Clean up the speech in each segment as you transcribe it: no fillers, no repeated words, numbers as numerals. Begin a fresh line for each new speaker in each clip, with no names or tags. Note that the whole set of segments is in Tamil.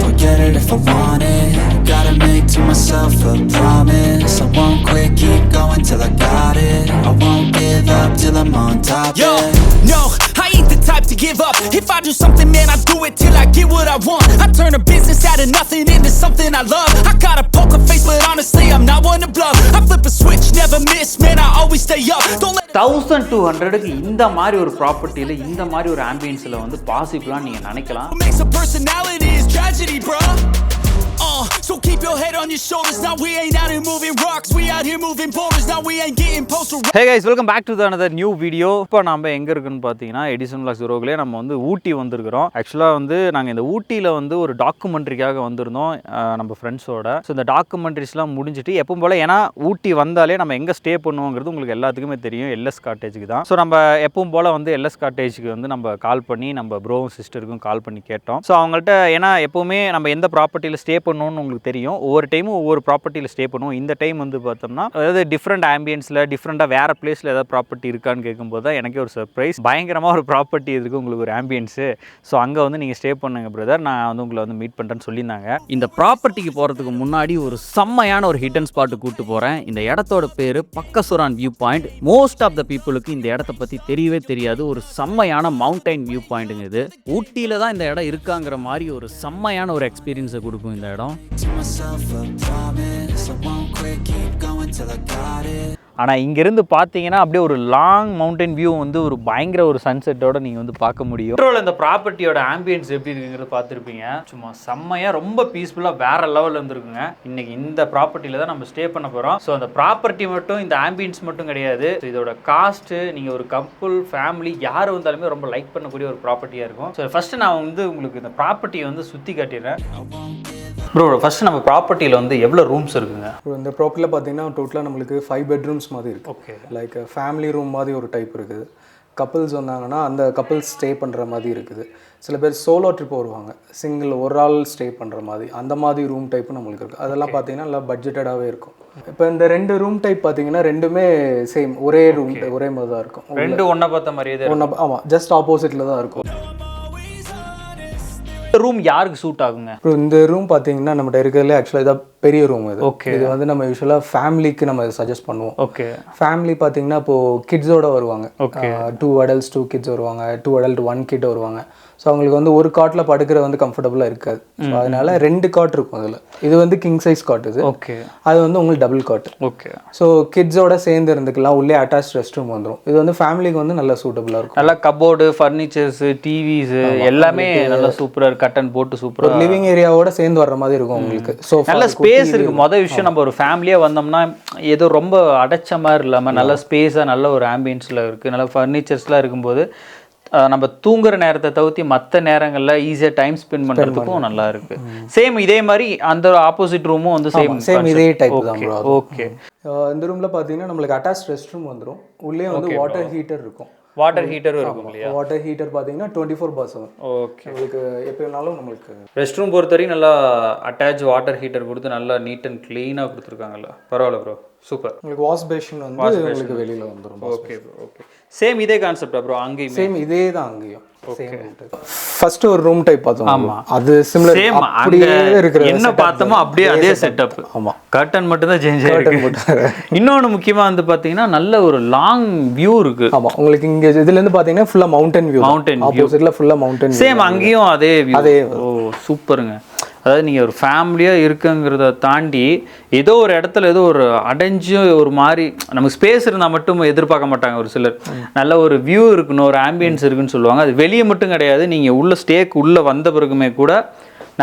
I'll get it if I want it. Gotta make to myself a promise. I won't quit, keep going till I got it. I won't give up till I'm on top.
Yo, no, I ain't the type to give up. If I do something, man, I do it till I get what I want. I turn a business out of nothing into something I love. I got a poker face, but honestly, I'm not one to bluff. I flip a switch, never miss, man, I always stay up. Don't let
1200க்கு இந்த மாதிரி ஒரு ப்ராப்பர்ட்டியில் இந்த மாதிரி ஒரு ஆம்பியன்ஸில் வந்து பாசிபிளாக நீங்கள் நினைக்கலாம்.
makes a personality is tragedy, bro. So keep your head on your shoulders. Now we ain't out here moving rocks. We out here moving boulders. Now we ain't getting postal.
Hey guys, welcome back to another new video. இப்போ நம்ம எங்கே இருக்குன்னு பார்த்தீங்கன்னா எடிசன் விலாக்ஸ் ரோக்லேயே நம்ம வந்து ஊட்டி வந்திருக்கிறோம். ஆக்சுவலாக வந்து நாங்கள் இந்த ஊட்டியில் வந்து ஒரு டாக்குமெண்ட்ரிக்காக வந்திருந்தோம் நம்ம ஃப்ரெண்ட்ஸோட. ஸோ இந்த டாக்குமெண்ட்ரிஸ்லாம் முடிஞ்சிட்டு எப்பவும் போல், ஏன்னா ஊட்டி வந்தாலே நம்ம எங்கே ஸ்டே பண்ணுவோங்கிறது உங்களுக்கு எல்லாத்துக்குமே தெரியும், எல்எஸ் காட்டேஜுக்கு தான். ஸோ நம்ம எப்பவும் போல் வந்து எல்எஸ் காட்டேஜுக்கு வந்து நம்ம கால் பண்ணி நம்ம ப்ரோவும் சிஸ்டருக்கும் கால் பண்ணி கேட்டோம். ஸோ அவங்கள்ட்ட ஏன்னா எப்போவுமே நம்ம எந்த ப்ராப்பர்ட்டியில் ஸ்டே பண்ணணும்னு உங்களுக்கு தெரியும், ஒவ்வொரு டைமும் ஒவ்வொரு ப்ராப்பர்ட்டியில் ஸ்டே பண்ணுவோம். இந்த டைம் வந்து பார்த்தோம்னா அதாவது டிஃப்ரெண்ட் ஆம்பியன்ஸில் டிஃப்ரெண்ட்டாக வேறு பிளேஸில் ஏதாவது ப்ராப்பர்ட்டி இருக்கான்னு கேட்கும்போது தான் எனக்கே ஒரு சர்ப்ரைஸ். பயங்கரமாக ஒரு ப்ராப்பர்ட்டி இருக்குது உங்களுக்கு ஒரு ஆம்பியன்ஸு. ஸோ அங்கே வந்து நீங்கள் ஸ்டே பண்ணுங்க பிரதர், நான் வந்து உங்களை வந்து மீட் பண்ணுறேன்னு சொல்லியிருந்தாங்க. இந்த ப்ராப்பர்ட்டிக்கு போகிறதுக்கு முன்னாடி ஒரு செம்மையான ஒரு ஹிடன் ஸ்பாட்டு கூப்பிட்டு போகிறேன். இந்த இடத்தோட பேர் Pakkasuran view point. Most of the பீப்புளுக்கு இந்த இடத்த பற்றி தெரியவே தெரியாது. ஒரு செம்மையான மவுண்டைன் வியூ பாயிண்ட்டுங்க இது. ஊட்டியில் தான் இந்த இடம் இருக்காங்கிற மாதிரி ஒரு செம்மையான ஒரு எக்ஸ்பீரியன்ஸை கொடுக்கும் இந்த இடம். ஆனால் இங்கேருந்து பார்த்தீங்கன்னா அப்படியே ஒரு லாங் மவுண்டன் வியூ வந்து ஒரு பயங்கர ஒரு சன்செட்டோட நீங்கள் வந்து பார்க்க முடியும். இந்த ப்ராப்பர்ட்டியோட ஆம்பியன்ஸ் எப்படி இருக்குங்கிறது பார்த்துருப்பீங்க. சும்மா செம்மையாக ரொம்ப பீஸ்ஃபுல்லாக வேறு லெவலில் இருந்துருக்குங்க. இன்றைக்கி இந்த ப்ராப்பர்ட்டியில் தான் நம்ம ஸ்டே பண்ண போகிறோம். ஸோ அந்த ப்ராப்பர்ட்டி மட்டும் இந்த ஆம்பியன்ஸ் மட்டும் கிடையாது, இதோட காஸ்ட்டு நீங்கள் ஒரு கப்புள் ஃபேமிலி யார் வந்தாலுமே ரொம்ப லைக் பண்ணக்கூடிய ஒரு ப்ராப்பர்ட்டியாக இருக்கும். ஸோ ஃபஸ்ட்டு நான் வந்து உங்களுக்கு இந்த ப்ராப்பர்ட்டியை வந்து சுற்றி காட்டிடுறேன். ப்ரோ, ஃபஸ்ட்டு நம்ம ப்ராப்பர்ட்டியில் வந்து எவ்வளோ ரூம்ஸ் இருக்குங்க?
இந்த ப்ராப்பர்ட்டியில் பார்த்தீங்கன்னா டோட்டலாக நம்மளுக்கு 5 பெட்ரூம்ஸ் மாதிரி இருக்குது.
ஓகே,
லைக் ஃபேமிலி ரூம் மாதிரி ஒரு டைப் இருக்குது. கப்புள்ஸ் வந்தாங்கன்னா அந்த கப்புள்ஸ் ஸ்டே பண்ணுற மாதிரி இருக்குது. சில பேர் சோலோ ட்ரிப் வருவாங்க, சிங்கிள் ஒரு ஆள் ஸ்டே பண்ணுற மாதிரி, அந்த மாதிரி ரூம் டைப்பு நம்மளுக்கு இருக்குது. அதெல்லாம் பார்த்தீங்கன்னா நல்லா பட்ஜெட்டடாகவே இருக்கும். இப்போ இந்த 2 ரூம் டைப் பார்த்தீங்கன்னா ரெண்டுமே சேம், ஒரே ரூம் ஒரே மாதிரி தான் இருக்கும்.
ரெண்டு ஒன்றா பார்த்த மாதிரியே
ஒன்றா, ஆமாம், ஜஸ்ட் ஆப்போசிட்டில் தான் இருக்கும்.
ரூம் யாருக்கு சூட் ஆகுங்க?
இந்த ரூம் பார்த்தீங்கன்னா நம்மகிட்ட இருக்கிறதுல ஆக்சுவலாக இதாக பெரிய ரூம் இது.
ஓகே,
இது வந்து நம்ம யூஸ்வலாக ஃபேமிலிக்கு நம்ம சஜஸ்ட் பண்ணுவோம்.
ஓகே,
ஃபேமிலி பார்த்தீங்கன்னா இப்போது கிட்ஸோட வருவாங்க.
ஓகே,
2 adults 2 kids வருவாங்க, 2 adult 1 kid வருவாங்க. ஸோ அவங்களுக்கு வந்து ஒரு காட்டில் படுக்கிற வந்து கம்ஃபர்டபுளாக இருக்காது. ஸோ அதனால 2 காட் இருக்கும் அதில். இது வந்து கிங் சைஸ் காட் இது.
ஓகே,
அது வந்து உங்களுக்கு டபுள் காட்.
ஓகே.
ஸோ கிட்ஸோட சேர்ந்து இருந்துக்கலாம். உள்ளே அட்டாச் ரெஸ்ட் ரூம் வந்துடும். இது வந்து ஃபேமிலிக்கு வந்து நல்லா சூட்டபுளாக இருக்கும்.
நல்லா கபோர்டு, ஃபர்னிச்சர்ஸ், டிவிஸ் எல்லாமே நல்லா சூப்பராக கட்டன் போட்டு சூப்பராக
லிவிங் ஏரியாவோட சேர்ந்து வர்ற மாதிரி இருக்கும் உங்களுக்கு. ஸோ
நல்ல ஸ்பேஸ் இருக்குது. மொதல் விஷயம், நம்ம ஒரு ஃபேமிலியாக வந்தோம்னா ஏதோ ரொம்ப அடைச்ச மாதிரி இல்லாமல் நல்ல ஸ்பேஸாக நல்ல ஒரு ஆம்பியன்ஸில் இருக்குது. நல்ல ஃபர்னிச்சர்ஸ்லாம் இருக்கும்போது நம்ம தூங்குற நேரத்தை தவிர்த்து மற்ற நேரங்களில் ஈஸியாக டைம் ஸ்பெண்ட் பண்ணுறதுக்கும் நல்லா இருக்கு. சேம் இதே மாதிரி அந்த ஆப்போசிட் ரூமும் வந்து
சேம் இதே டைப் தான்.
ஓகே,
இந்த ரூமில் பார்த்தீங்கன்னா நம்மளுக்கு அட்டாச் ரெஸ்ட் ரூம் வந்துடும். உள்ளே வந்து வாட்டர் ஹீட்டர் இருக்கும்.
வாட்டர் ஹீட்டரும் இருக்கும் இல்லையா?
வாட்டர் ஹீட்டர் பார்த்தீங்கன்னா 24/7.
ஓகே,
உங்களுக்கு எப்போ வேணாலும் நம்மளுக்கு.
ரெஸ்ட் ரூம் பொறுத்தவரைக்கும் நல்லா அட்டாச் வாட்டர் ஹீட்டர் கொடுத்து நல்லா நீட் அண்ட் க்ளீனாக கொடுத்துருக்காங்கல்ல. பரவாயில்ல ப்ரோ, சூப்பர்.
உங்களுக்கு வாஷ் பேஷன் வந்து உங்களுக்கு வெளியில் வந்துடும்.
Okay bro, okay. சேம் இதே கான்செப்டா ப்ரோ? அங்கேயும் சேம்
இதே தான் அங்கேயும். ஃபர்ஸ்ட் ஒரு ரூம் டைப் பார்த்தோம்.
ஆமா,
அது சிமிலர்.
சேம் அப்படியே இருக்கிற என்ன பார்த்தோமோ அப்படியே அதே செட்டப். ஆமா, கர்டன் மட்டும் தான் சேஞ்ச் ஆயிருக்கு. இன்னொன்னு முக்கியமா வந்து பாத்தீங்கன்னா நல்ல ஒரு லாங் வியூ இருக்கு.
ஆமா, உங்களுக்கு இங்க இதுல இருந்து பாத்தீங்கன்னா ஃபுல்லா மவுண்டன் வியூ.
மவுண்டன்
ஆப்போசிட்ல ஃபுல்லா மவுண்டன்.
சேம் அங்கேயும் அதே வியூ. அதே. ஓ சூப்பருங்க. அதாவது நீங்கள் ஒரு ஃபேமிலியாக இருக்குங்கிறத தாண்டி ஏதோ ஒரு இடத்துல ஏதோ ஒரு அடைஞ்சு ஒரு மாதிரி நமக்கு ஸ்பேஸ் இருந்தால் மட்டும் எதிர்பார்க்க மாட்டாங்க ஒரு சிலர். நல்ல ஒரு வியூ இருக்கணும், ஒரு ஆம்பியன்ஸ் இருக்குன்னு சொல்லுவாங்க. அது வெளியே மட்டும் கிடையாது, நீங்கள் உள்ள ஸ்டேக்கு உள்ளே வந்த பிறகுமே கூட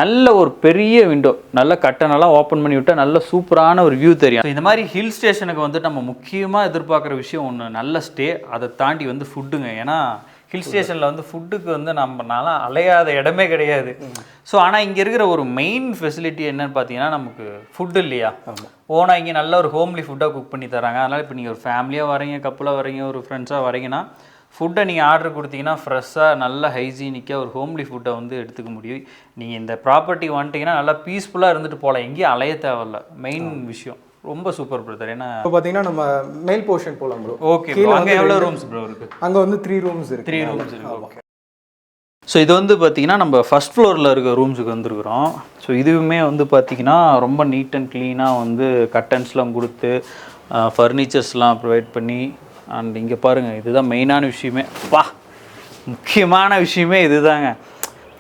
நல்ல ஒரு பெரிய விண்டோ, நல்ல கட்டணெல்லாம் ஓப்பன் பண்ணி விட்டால் நல்ல சூப்பரான ஒரு வியூ தெரியும். இந்த மாதிரி ஹில் ஸ்டேஷனுக்கு வந்து நம்ம முக்கியமாக எதிர்பார்க்குற விஷயம் ஒன்று நல்ல ஸ்டே. அதை தாண்டி வந்து ஃபுட்டுங்க. ஏன்னா ஹில் ஸ்டேஷனில் வந்து ஃபுட்டுக்கு வந்து நம்மளால அலையாத இடமே கிடையாது. ஸோ ஆனால் இங்கே இருக்கிற ஒரு மெயின் ஃபெசிலிட்டி என்னன்னு பார்த்தீங்கன்னா நமக்கு ஃபுட்டு இல்லையா. ஓனாக இங்கே நல்ல ஒரு ஹோம்லி ஃபுட்டாக குக் பண்ணி தராங்க. அதனால் இப்போ நீங்கள் ஒரு ஃபேமிலியாக வரீங்க, கப்பலாக வரீங்க, ஒரு ஃப்ரெண்ட்ஸாக வரீங்கன்னா ஃபுட்டை நீங்கள் ஆர்டர் கொடுத்தீங்கன்னா ஃப்ரெஷ்ஷாக நல்ல ஹைஜீனிக்காக ஒரு ஹோம்லி ஃபுட்டை வந்து எடுத்துக்க முடியும். நீங்கள் இந்த ப்ராப்பர்ட்டி வந்துட்டிங்கன்னா நல்லா பீஸ்ஃபுல்லாக இருந்துட்டு போகலாம், எங்கேயும் அலைய தேவையில்ல. மெயின் விஷயம் ரொம்ப சூப்பர் பிரதர். ஏன்னா
இப்போ பார்த்தீங்கன்னா நம்ம மேல் போர்ஷன் போகலாம் ப்ரோ.
ஓகே, அங்கே எவ்வளோ ரூம்ஸ் ப்ரோ இருக்குது?
அங்கே வந்து 3 ரூம்ஸ் இருக்குது.
3 ரூம்ஸ் இருக்குது. ஓகே. ஸோ இது வந்து பார்த்திங்கன்னா நம்ம ஃபஸ்ட் ஃப்ளோரில் இருக்க ரூம்ஸுக்கு வந்துருக்குறோம். ஸோ இதுவுமே வந்து பார்த்திங்கன்னா ரொம்ப நீட் அண்ட் க்ளீனாக வந்து கர்டன்ஸ்லாம் கொடுத்து ஃபர்னிச்சர்ஸ்லாம் ப்ரொவைட் பண்ணி. அண்ட் இங்கே பாருங்கள், இதுதான் மெயினான விஷயமே, முக்கியமான விஷயமே இதுதாங்க.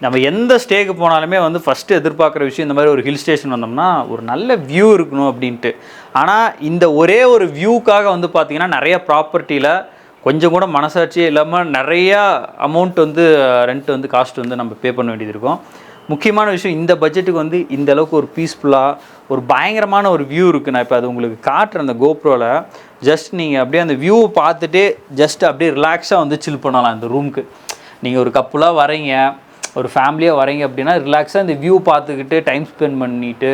நம்ம எந்த ஸ்டேக்கு போனாலுமே வந்து ஃபஸ்ட்டு எதிர்பார்க்குற விஷயம் இந்த மாதிரி ஒரு ஹில் ஸ்டேஷன் வந்தோம்னா ஒரு நல்ல வியூ இருக்கணும் அப்படின்ட்டு. ஆனால் இந்த ஒரே ஒரு வியூக்காக வந்து பார்த்திங்கன்னா நிறைய ப்ராப்பர்ட்டியில் கொஞ்சம் கூட மனசாட்சியே இல்லாமல் நிறையா அமௌண்ட் வந்து ரெண்ட் வந்து காஸ்ட் வந்து நம்ம பே பண்ண வேண்டியது இருக்கும். முக்கியமான விஷயம், இந்த பட்ஜெட்டுக்கு வந்து இந்த அளவுக்கு ஒரு பீஸ்ஃபுல்லாக ஒரு பயங்கரமான ஒரு வியூ இருக்குது. நான் இப்போ அது உங்களுக்கு காட்டுறேன் அந்த கோப்ரோவில். ஜஸ்ட் நீங்கள் அப்படியே அந்த வியூவை பார்த்துட்டு ஜஸ்ட் அப்படியே ரிலாக்ஸாக வந்து சில் பண்ணலாம் இந்த ரூமுக்கு. நீங்கள் ஒரு கப்புலாக வரீங்க, ஒரு ஃபேமிலியாக வரீங்க அப்படின்னா ரிலாக்ஸாக இந்த வியூ பார்த்துக்கிட்டு டைம் ஸ்பெண்ட் பண்ணிவிட்டு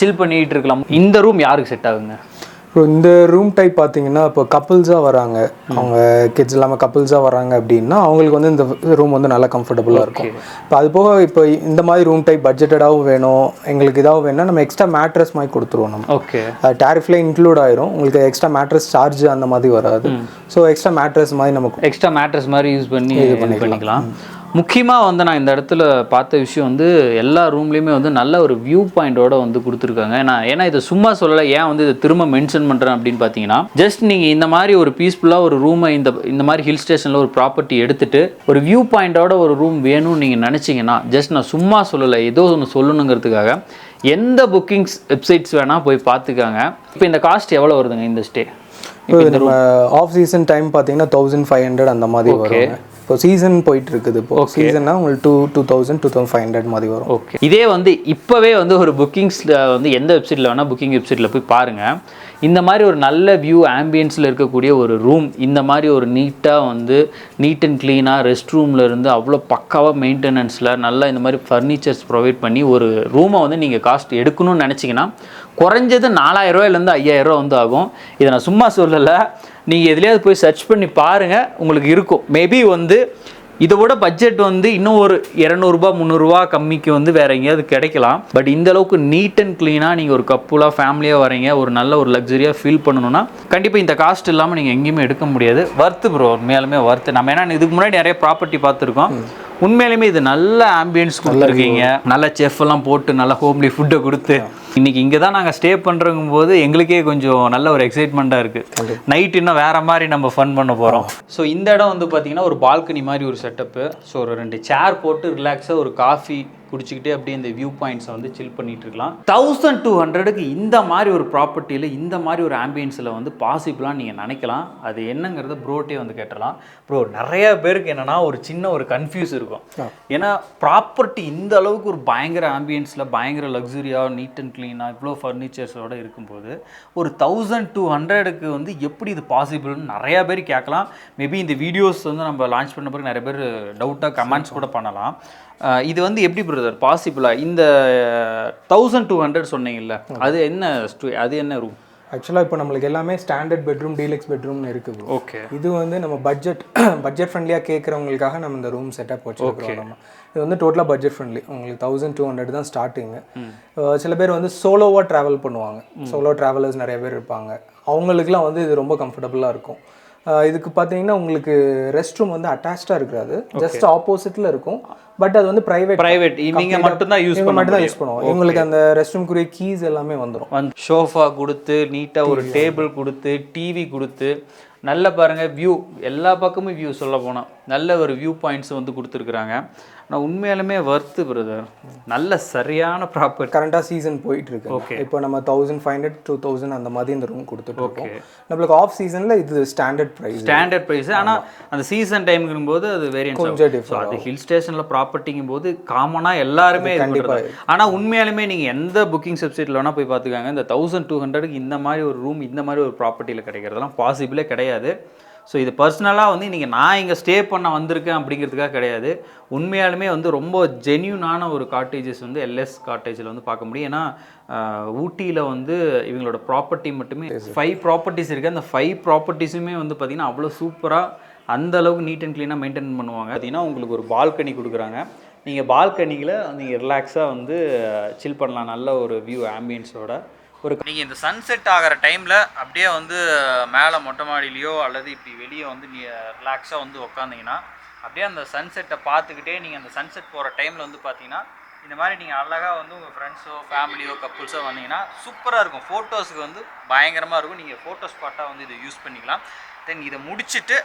சில் பண்ணிகிட்டு இருக்கலாம். இந்த ரூம் யாருக்கு செட் ஆகுங்க?
இப்போ இந்த ரூம் டைப் பார்த்தீங்கன்னா இப்போ கப்புள்ஸாக வராங்க, அவங்க கிட்ஸ் இல்லாமல் கப்புள்ஸாக வராங்க அப்படின்னா அவங்களுக்கு வந்து இந்த ரூம் வந்து நல்லா கம்ஃபர்டபுளாக இருக்கும். இப்போ அது போக இப்போ இந்த மாதிரி ரூம் டைப் பட்ஜெட்டடாகவும் வேணும், எங்களுக்கு இதாகவும் வேணும்னா நம்ம எக்ஸ்ட்ரா மேட்ரஸ் மாதிரி கொடுத்துருவோம். நம்ம
ஓகே,
டேரிஃப்ல இன்க்ளூட் ஆயிரும், உங்களுக்கு எக்ஸ்ட்ரா மேட்ரஸ் சார்ஜ் அந்த மாதிரி வராது. ஸோ எக்ஸ்ட்ரா மேட்ரஸ் மாதிரி நமக்கு
எக்ஸ்ட்ரா மேட்ரஸ் மாதிரி யூஸ் பண்ணி பண்ணிக்கலாம். முக்கியமாக வந்து நான் இந்த இடத்துல பார்த்த விஷயம் வந்து எல்லா ரூம்லேயுமே வந்து நல்ல ஒரு வியூ பாயிண்டோட வந்து கொடுத்துருக்காங்க. ஏன்னா இதை சும்மா சொல்லலை, ஏன் வந்து இதை திரும்ப மென்ஷன் பண்ணுறேன் அப்படின்னு பார்த்தீங்கன்னா, ஜஸ்ட் நீங்கள் இந்த மாதிரி ஒரு பீஸ்ஃபுல்லாக ஒரு ரூமை இந்த மாதிரி ஹில் ஸ்டேஷனில் ஒரு ப்ராப்பர்ட்டி எடுத்துகிட்டு ஒரு வியூ பாயிண்டோட ஒரு ரூம் வேணும்னு நீங்கள் நினச்சிங்கன்னா, ஜஸ்ட் நான் சும்மா சொல்லலை, ஏதோ ஒன்று சொல்லணுங்கிறதுக்காக எந்த புக்கிங்ஸ் வெப்சைட்ஸ் வேணால் போய் பார்த்துக்காங்க. இப்போ இந்த காஸ்ட் எவ்வளோ வருதுங்க இந்த ஸ்டே?
இப்போ நம்ம ஆஃப் சீசன் டைம் பார்த்தீங்கன்னா 1500 அந்த மாதிரி வரும். இப்போ சீசன் போயிட்டு இருக்குது, இப்போ சீசன்னா உங்களுக்கு 2500 மாதிரி வரும்.
ஓகே, இதே வந்து இப்போவே வந்து ஒரு புக்கிங்ஸில் வந்து எந்த வெப்சைட்டில் வேணால் புக்கிங் வெப்சைட்டில் போய் பாருங்கள். இந்த மாதிரி ஒரு நல்ல வியூ ஆம்பியன்ஸில் இருக்கக்கூடிய ஒரு ரூம், இந்த மாதிரி ஒரு நீட்டாக வந்து நீட் அண்ட் க்ளீனாக ரெஸ்ட் ரூமில் இருந்து அவ்வளோ பக்காவாக மெயின்டெனன்ஸில் நல்லா இந்த மாதிரி ஃபர்னிச்சர்ஸ் ப்ரொவைட் பண்ணி ஒரு ரூமை வந்து நீங்கள் காஸ்ட் எடுக்கணும்னு நினச்சிங்கன்னா குறைஞ்சது 4000 5000 வந்து ஆகும். இதை நான் சும்மா சொல்லலை, நீங்கள் எதுலையாவது போய் சர்ச் பண்ணி பாருங்கள், உங்களுக்கு இருக்கும். மேபி வந்து இதோட பட்ஜெட் வந்து இன்னும் ஒரு 200 300 கம்மிக்கு வந்து வேறு எங்கேயாவது கிடைக்கலாம். பட் இந்த அளவுக்கு நீட் அண்ட் க்ளீனாக நீங்கள் ஒரு கப்புலாக ஃபேமிலியாக வரீங்க, ஒரு நல்ல ஒரு லக்ஸரியாக ஃபீல் பண்ணணும்னா கண்டிப்பாக இந்த காஸ்ட் இல்லாமல் நீங்கள் எங்கேயுமே எடுக்க முடியாது. வர்த்து ப்ரோ, உண்மையாலுமே வர்த்து. நம்ம ஏன்னா இதுக்கு முன்னாடி நிறைய ப்ராப்பர்ட்டி பார்த்துருக்கோம், உண்மையிலுமே இது நல்ல ஆம்பியன்ஸ் கொடுத்துருக்கீங்க, நல்ல செஃப் எல்லாம் போட்டு நல்ல ஹோம்லி ஃபுட்டை கொடுத்து. இன்னைக்கு இங்கே தான் நாங்கள் ஸ்டே பண்ணுறங்கும் போது எங்களுக்கே கொஞ்சம் நல்ல ஒரு எக்ஸைட்மெண்ட்டாக இருக்குது. நைட் இன்னும் வேறு மாதிரி நம்ம ஃபன் பண்ண போகிறோம். ஸோ இந்த இடம் வந்து பார்த்திங்கன்னா ஒரு பால்கனி மாதிரி ஒரு செட்டப்பு. ஸோ ஒரு 2 சேர் போட்டு ரிலாக்ஸாக ஒரு காஃபி குடிச்சிக்கிட்டே அப்படியே இந்த வியூ பாயிண்ட்ஸை வந்து சில் பண்ணிட்டு இருக்கலாம். 1200க்கு இந்த மாதிரி ஒரு ப்ராப்பர்ட்டியில் இந்த மாதிரி ஒரு ஆம்பியன்ஸில் வந்து பாசிபிளாக நீங்கள் நினைக்கலாம். அது என்னங்கிறத ப்ரோட்டே வந்து கேட்டலாம். ப்ரோ, நிறைய பேருக்கு என்னென்னா ஒரு சின்ன ஒரு கன்ஃபியூஸ் இருக்கும். ஏன்னா ப்ராப்பர்ட்டி இந்த அளவுக்கு ஒரு பயங்கர ஆம்பியன்ஸில் பயங்கர லக்ஸுரியாக நீட் அண்ட் க்ளீனாக இவ்வளோ ஃபர்னிச்சர்ஸோடு இருக்கும்போது ஒரு 1200க்கு வந்து எப்படி இது பாசிபிள்னு நிறையா பேர் கேட்கலாம். மேபி இந்த வீடியோஸ் வந்து நம்ம லான்ச் பண்ண பிறகு நிறைய பேர் டவுட்டாக கமெண்ட்ஸ் கூட பண்ணலாம். இது வந்து எப்படி பிரதர் பாசிபிளா? இந்த 1200 சொன்னீங்கல்ல, அது என்ன ரூம்?
ஆக்சுவலாக இப்போ நம்மளுக்கு எல்லாமே ஸ்டாண்டர்ட் பெட்ரூம், டீலக்ஸ் பெட்ரூம்னு இருக்குது.
ஓகே, இது
வந்து நம்ம பட்ஜெட் ஃப்ரெண்ட்லியாக கேட்குறவங்களுக்காக நம்ம இந்த ரூம் செட்டப் வச்சுருக்கோம். நம்ம இது வந்து டோட்டலாக பட்ஜெட் ஃப்ரெண்ட்லி. உங்களுக்கு 1200 தான் ஸ்டார்டிங்கு. சில பேர் வந்து சோலோவாக ட்ராவல் பண்ணுவாங்க, சோலோ ட்ராவலர்ஸ் நிறைய பேர் இருப்பாங்க, அவங்களுக்குலாம் வந்து இது ரொம்ப கம்ஃபர்டபுளாக இருக்கும். இதுக்கு பார்த்தீங்கன்னா உங்களுக்கு ரெஸ்ட் ரூம் வந்து அட்டாச்சாக இருக்காது, ஜஸ்ட் ஆப்போசிட்டில் இருக்கும். பட் அது வந்து ப்ரைவேட் நீங்கள் மட்டும்தான் யூஸ் பண்ணுவோம். உங்களுக்கு அந்த ரெஸ்ட் ரூம்க்குரிய கீஸ் எல்லாமே வந்துடும்.
ஷோஃபா கொடுத்து நீட்டாக ஒரு டேபிள் கொடுத்து டிவி கொடுத்து நல்ல பாருங்கள் வியூ, எல்லா பக்கமும் வியூ சொல்ல போனால் நல்ல ஒரு வியூ பாயிண்ட்ஸ் வந்து கொடுத்துருக்குறாங்க. ஆனால் உண்மையாலுமே வர்த்து பிரதர், நல்ல சரியான ப்ராப்பர்ட்டி.
கரண்டாக சீசன் போயிட்டு இருக்கு. ஓகே, இப்போ நம்ம 1500 2000 அந்த மாதிரி இந்த ரூம் கொடுத்துட்டு இருக்கோம். நம்மளுக்கு ஆஃப் சீசனில் இது ஸ்டாண்டர்ட் ப்ரைஸ். ஆனால் அந்த சீசன் டைம்ங்கும் போது அது வேரியன்ஸ் கொஞ்சம் டிஃபரெண்ட். அது ஹில் ஸ்டேஷனில் ப்ராப்பர்ட்டிங்கும் போது காமனாக எல்லாருமே கண்டிப்பாக. ஆனால் உண்மையாலுமே நீங்கள் எந்த புக்கிங் வெப்சைட்டில் வேணால் போய் பார்த்துக்காங்க, இந்த 1200க்கு இந்த மாதிரி ஒரு ரூம் இந்த மாதிரி ஒரு ப்ராப்பர்ட்டியில் கிடைக்கிறதுலாம் பாசிபிளே கிடையாது. ஸோ இது பர்சனலாக வந்து இன்றைக்கி நான் இங்கே ஸ்டே பண்ண வந்திருக்கேன் அப்படிங்கிறதுக்காக கிடையாது. உண்மையாலுமே வந்து ரொம்ப ஜென்யூனான ஒரு காட்டேஜஸ் வந்து எல்எஸ் காட்டேஜில் வந்து பார்க்க முடியும். ஏன்னா ஊட்டியில் வந்து இவங்களோட ப்ராப்பர்ட்டி மட்டுமே 5 ப்ராப்பர்ட்டிஸ் இருக்குது. அந்த 5 ப்ராப்பர்ட்டிஸுமே வந்து பார்த்திங்கன்னா அவ்வளோ சூப்பராக அந்த அளவுக்கு நீட் அண்ட் க்ளீனாக மெயின்டைன் பண்ணுவாங்க. பார்த்திங்கன்னா உங்களுக்கு ஒரு பால்கனி கொடுக்குறாங்க. நீங்கள் பால்கனியில் நீங்கள் ரிலாக்ஸாக வந்து சில் பண்ணலாம், நல்ல ஒரு வியூ ஆம்பியன்ஸோட. நீங்கள் இந்த சன்செட் ஆகிற டைமில் அப்படியே வந்து மேலே மொட்டை மாடியிலையோ அல்லது இப்படி வெளியே வந்து ரிலாக்ஸாக வந்து உக்காந்திங்கன்னா
அப்படியே அந்த சன்செட்டை பார்த்துக்கிட்டே நீங்கள் அந்த சன்செட் போகிற டைமில் வந்து பார்த்தீங்கன்னா இந்த மாதிரி நீங்கள் அழகாக வந்து உங்கள் ஃப்ரெண்ட்ஸோ ஃபேமிலியோ கப்புள்ஸோ வந்தீங்கன்னா சூப்பராக இருக்கும். ஃபோட்டோஸுக்கு வந்து பயங்கரமாக இருக்கும். நீங்கள் ஃபோட்டோ ஸ்பாட்டாக வந்து இதை யூஸ் பண்ணிக்கலாம். தென் இதை முடிச்சுட்டு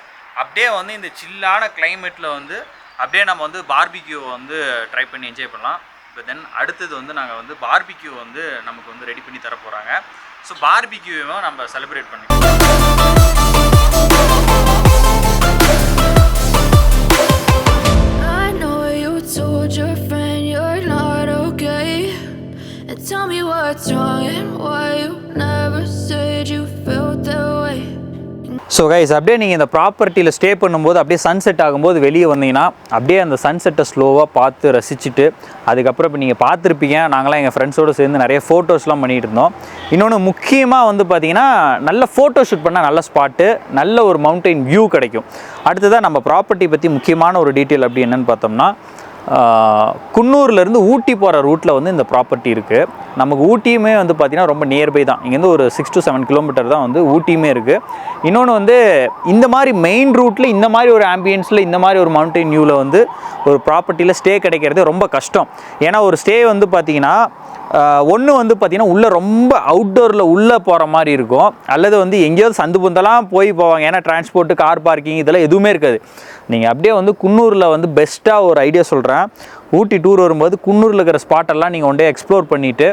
அப்படியே வந்து இந்த சில்லான கிளைமேட்டில் வந்து அப்படியே நம்ம வந்து பார்பிக்யூ வந்து ட்ரை பண்ணி என்ஜாய் பண்ணலாம். இப்போ தென் அடுத்தது வந்து நாங்கள் வந்து பார்பிக்யூ வந்து நமக்கு வந்து ரெடி பண்ணி தர போகிறாங்க. ஸோ பார்பிக்யூவும் நம்ம செலிப்ரேட் பண்ணிக்கலாம்.
Tell me what's wrong and why you never said you felt that way.
So guys அப்படியே நீங்கள் இந்த ப்ராப்பர்ட்டியில் ஸ்டே பண்ணும்போது அப்படியே சன்செட் ஆகும்போது வெளியே வந்தீங்கன்னா அப்படியே அந்த சன்செட்டை ஸ்லோவாக பார்த்து ரசிச்சுட்டு அதுக்கப்புறம் இப்போ நீங்கள் பார்த்துருப்பீங்க, நாங்களாம் எங்கள் ஃப்ரெண்ட்ஸோடு சேர்ந்து நிறைய ஃபோட்டோஸ்லாம் பண்ணிகிட்டு இருந்தோம். இன்னொன்று முக்கியமாக வந்து பார்த்திங்கன்னா நல்ல ஃபோட்டோ ஷூட் பண்ணால் நல்ல ஸ்பாட்டு, நல்ல ஒரு மவுண்டைன் வியூ கிடைக்கும். அடுத்ததாக நம்ம ப்ராப்பர்ட்டி பற்றி முக்கியமான ஒரு டீட்டெயில் அப்படி என்னென்னு பார்த்தோம்னா, குன்னூர்லேருந்து ஊட்டி போகிற ரூட்டில் வந்து இந்த ப்ராப்பர்ட்டி இருக்குது. நமக்கு ஊட்டியுமே வந்து பார்த்திங்கன்னா ரொம்ப நியர்பை தான். இங்கேருந்து ஒரு 6 to 7 கிலோமீட்டர் தான் வந்து ஊட்டியுமே இருக்குது. இன்னொன்று வந்து இந்த மாதிரி மெயின் ரூட்டில் இந்த மாதிரி ஒரு ஆம்பியன்ஸில் இந்த மாதிரி ஒரு மவுண்டைன் வியூவில் வந்து ஒரு ப்ராப்பர்ட்டியில் ஸ்டே கிடைக்கிறது ரொம்ப கஷ்டம். ஏன்னா ஒரு ஸ்டே வந்து பார்த்திங்கன்னா ஒன்று வந்து பார்த்திங்கன்னா உள்ளே ரொம்ப அவுட்டோரில் உள்ளே போகிற மாதிரி இருக்கும், அல்லது வந்து எங்கேயாவது சந்து புந்தெல்லாம் போவாங்க. ஏன்னா டிரான்ஸ்போர்ட்டு, கார் பார்க்கிங் இதெல்லாம் எதுவுமே இருக்காது. நீங்கள் அப்படியே வந்து குன்னூரில் வந்து பெஸ்ட்டாக ஒரு ஐடியா சொல்கிறேன். ஊட்டி டூர் வரும்போது குன்னூரில் இருக்கிற ஸ்பாட்டெல்லாம் நீங்கள் ஒன்றே எக்ஸ்ப்ளோர் பண்ணிவிட்டு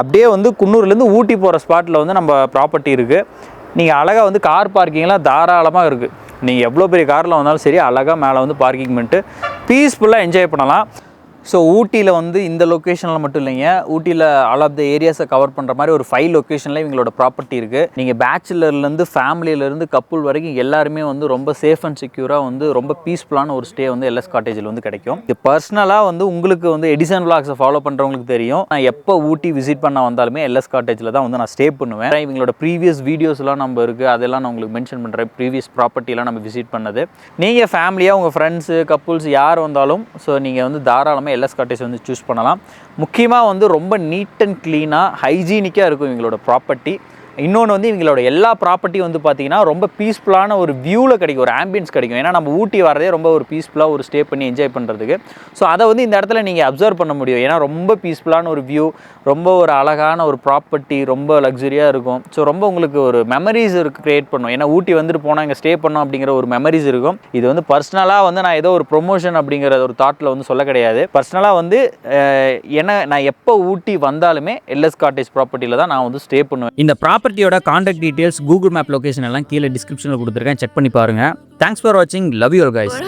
அப்படியே வந்து குன்னூர்லேருந்து ஊட்டி போகிற ஸ்பாட்டில் வந்து நம்ம ப்ராப்பர்ட்டி இருக்குது. நீங்கள் அழகாக வந்து கார் பார்க்கிங்லாம் தாராளமாக இருக்குது. நீங்கள் எவ்வளோ பெரிய காரில் வந்தாலும் சரி அழகாக மேலே வந்து பார்க்கிங் பண்ணிட்டு பீஸ்ஃபுல்லாக என்ஜாய் பண்ணலாம். ஸோ ஊட்டியில் வந்து இந்த லொக்கேஷனில் மட்டும் இல்லைங்க, ஊட்டியில் ஆல் ஆஃப் த ஏரியாஸை கவர் பண்ணுற மாதிரி ஒரு 5 லொக்கேஷனில் இவங்களோட ப்ராப்பர்ட்டி இருக்குது. நீங்கள் பேச்சுலர்லேருந்து ஃபேமிலியிலேருந்து கப்புள் வரைக்கும் எல்லாருமே வந்து ரொம்ப சேஃப் அண்ட் செக்யூராக வந்து ரொம்ப பீஸ்ஃபுல்லான ஒரு ஸ்டே வந்து எல்எஸ் காட்டேஜில் வந்து கிடைக்கும். இது பர்சனலாக வந்து உங்களுக்கு வந்து எடிசன் விளாக்ஸை ஃபாலோ பண்ணுறவங்களுக்கு தெரியும். நான் எப்போ ஊட்டி விசிட் பண்ண வந்தாலுமே எல்எஸ் காட்டேஜில் தான் வந்து நான் ஸ்டே பண்ணுவேன். இவங்களோட ப்ரீவியஸ் வீடியோஸ்லாம் நம்ம இருக்குது, அதெல்லாம் நான் உங்களுக்கு மென்ஷன் பண்ணுறேன். ப்ரீவியஸ் ப்ராப்பர்ட்டிலாம் நம்ம விசிட் பண்ணது. நீங்கள் ஃபேமிலியாக உங்கள் ஃப்ரெண்ட்ஸு கப்புள்ஸ் யார் வந்தாலும் ஸோ நீங்கள் வந்து தாராளமாக எல்எஸ் காட்டேஜ் வந்து சூஸ் பண்ணலாம். முக்கியமாக வந்து ரொம்ப நீட் அண்ட் க்ளீனாக ஹைஜீனிக்காக இருக்கும் இவங்களோட ப்ராப்பர்ட்டி. இன்னொன்று வந்து இவங்களோட எல்லா ப்ராப்பர்ட்டியும் வந்து பார்த்திங்கன்னா ரொம்ப பீஸ்ஃபுல்லான ஒரு வியூவில் கிடைக்கும், ஒரு ஆம்பியன்ஸ் கிடைக்கும். ஏன்னா நம்ம ஊட்டி வரதே ரொம்ப ஒரு பீஸ்ஃபுல்லாக ஒரு ஸ்டே பண்ணி என்ஜாய் பண்ணுறதுக்கு. ஸோ அதை வந்து இந்த இடத்துல நீங்கள் அப்சர்வ் பண்ண முடியும். ஏன்னா ரொம்ப பீஸ்ஃபுல்லான ஒரு வியூ, ரொம்ப ஒரு அழகான ஒரு ப்ராப்பர்ட்டி, ரொம்ப லக்ஸரியாக இருக்கும். ஸோ ரொம்ப உங்களுக்கு ஒரு மெமரிஸ் க்ரியேட் பண்ணும். ஏன்னா ஊட்டி வந்துட்டு போனால் இங்கே ஸ்டே பண்ணோம் அப்படிங்கிற ஒரு மெமரிஸ் இருக்கும். இது வந்து பர்சனலாக வந்து நான் ஏதோ ஒரு ப்ரொமோஷன் அப்படிங்கிற ஒரு தாட்டில் வந்து சொல்ல கிடையாது. பர்சனலாக வந்து நான் எப்போ ஊட்டி வந்தாலுமே எல்எஸ் காட்டேஜ் ப்ராப்பர்ட்டியில் தான் நான் வந்து ஸ்டே பண்ணுவேன். இந்த ப்ராப்பர்ட்டியோட contact details, Google map location எல்லாம் கீழே டிஸ்கிரிப்ஷனில் கொடுத்துருக்கேன், செக் பண்ணி பாருங்கள். தேங்க்ஸ் ஃபார் வாட்சிங். Love you all guys.